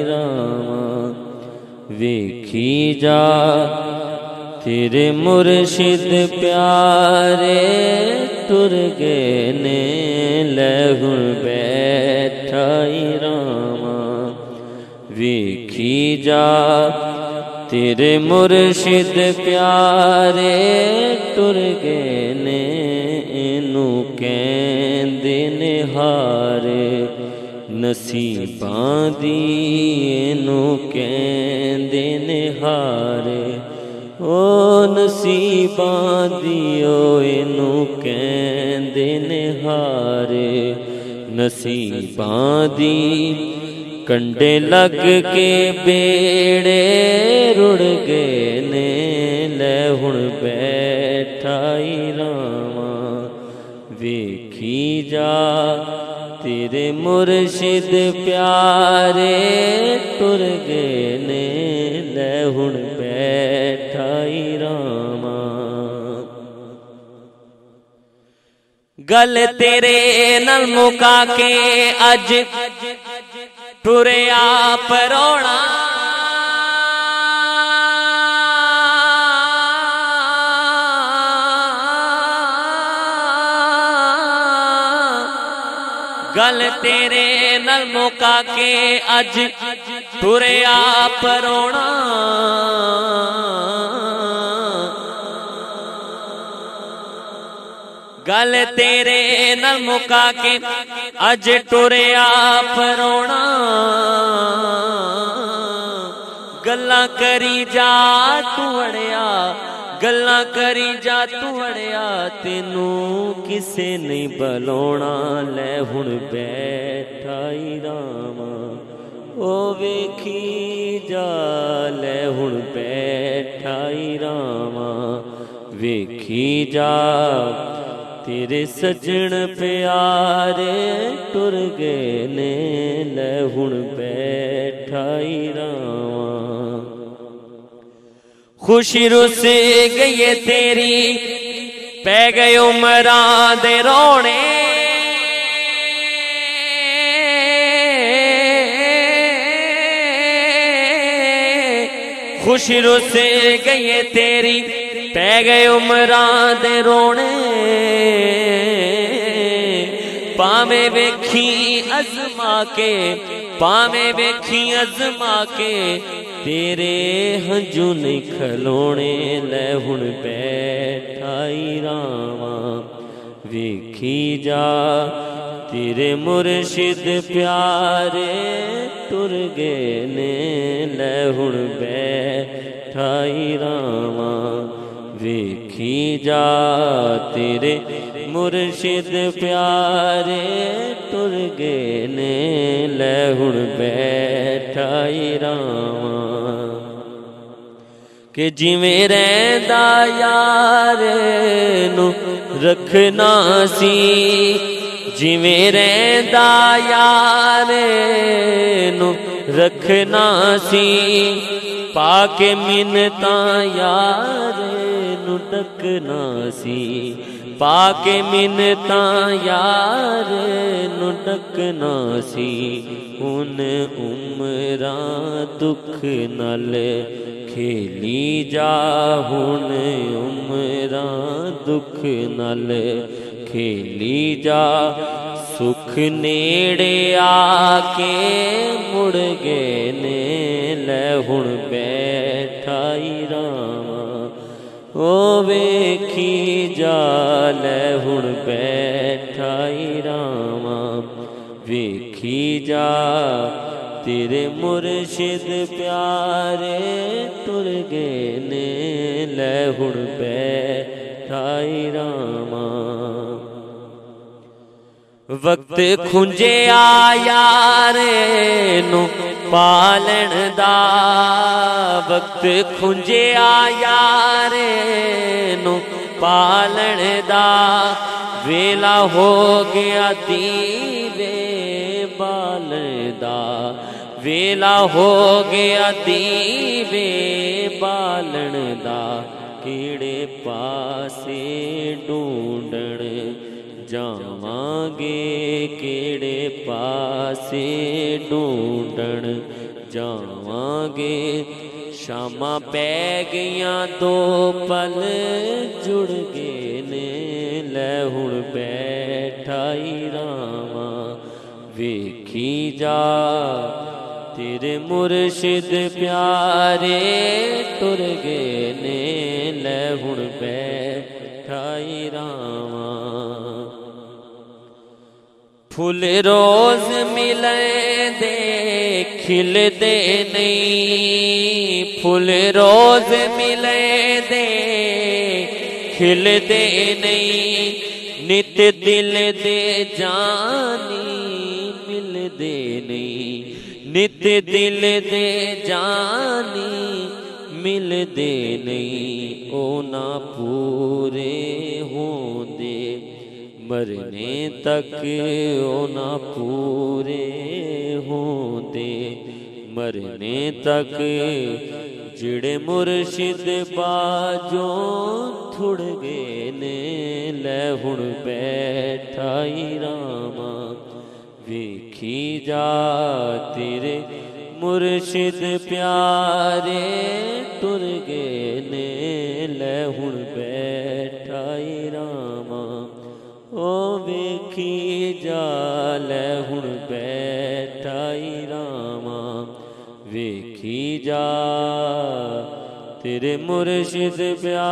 रामा वेखी जा तेरे मुर्शिद प्यारे टुर गए ने लहुण बैठा रामा वेखी जा तेरे मुर्शिद प्यारे टुर गए ने इनू कहंदे ने हार नसीबां दी इनू कहंदे ने हार ओ नसीबां दी ओ इनू कहंदे ने हार नसीबां दी कंडे लग के बेड़े रुड़ गए ने लहुण बैठा रामा वेखी जा तेरे मुर्शिद प्यारे टुर गए ने लहुण बैठा रामा गल तेरे नल मुका के अज टुरिया परोना गल तेरे नल मुका के अज टुरिया परोना गल तेरे नल मुका के अज टुरिया परोना गल्लां करी जा तू अड़िया गल्लां करी जा तू अड़िया तेनू किसे नहीं बलोना लहुण बैठा रामा ओ वेखी जा लहुण बैठा रामा वेखी जा तेरे सजन प्यारे टुर गए ने लहुण बैठा रामा खुशी रुस गई तेरी पै गए उमरां दे रोने खुशी रुस गई तेरी पै गए उमरां दे रोने पावे वेखी अजमा के पावे वेखी अजमा के तेरे हंजू नहीं खलोने लहुण बैठा रामा वेखी जा तेरे मुर्शिद प्यारे टुर गए ने लहुण बैठा रामा वेखी जा तेरे मुर्शिद प्यारे टुर गए ने लहुण बैठा रामा कि जिवें रहिंदा यार नू रखना सी जिवें रहिंदा यार नू रखना सी पाके मिन्नतां यार नू डकना सी पाके मिन्नतां यार नू डकना सी हुन उमरां दुख नाल खेली जा हुन उमरां दुख नाल खेली जा सुख नेड़े आके मुड़ गए ने लहुण बैठा रामा ओ वेखी जा लहुण बैठा रामा वेखी जा तेरे मुर्शिद प्यारे टुर गए ने लहुण बैठा रामा वक्त खुंजे यार नू पालन दा वक्त खुंजे यार नू पालन दा वेला हो गया दीवे बालन दा वेला हो गया दीवे बालन दा केड़े पासे ढूंढण जावांगे केड़े पासे ढूंढण जावांगे। शामा पै गईयां दो पल जुड़ गए ने, लै हुण बैठा ही रावां। वेखी जा तेरे मुर्शिद प्यारे टुर गए ने, लै हुण बैठा ही रावां। फुल रोज मिलदे खिलदे नहीं, फुल रोज मिलदे खिलदे नहीं। नित दिल दे जानी मिलदे नहीं, नित दिल दे जानी मिलदे नहीं। ओ ना पूरे होंदे मरने तक, ओ ना पूरे होंदे मरने तक। जिड़े मुर्शिद बाजों थुड़ गए ने, लै हुण बैठा ही रावां। वेखी जा तेरे मुर्शिद प्यारे टुर गए ने, लै हुण बैठा ही रावां। ओ वेखी जा लै हुण बैठा ही रावां। वेखी जा तेरे मुर्शिद प्यारे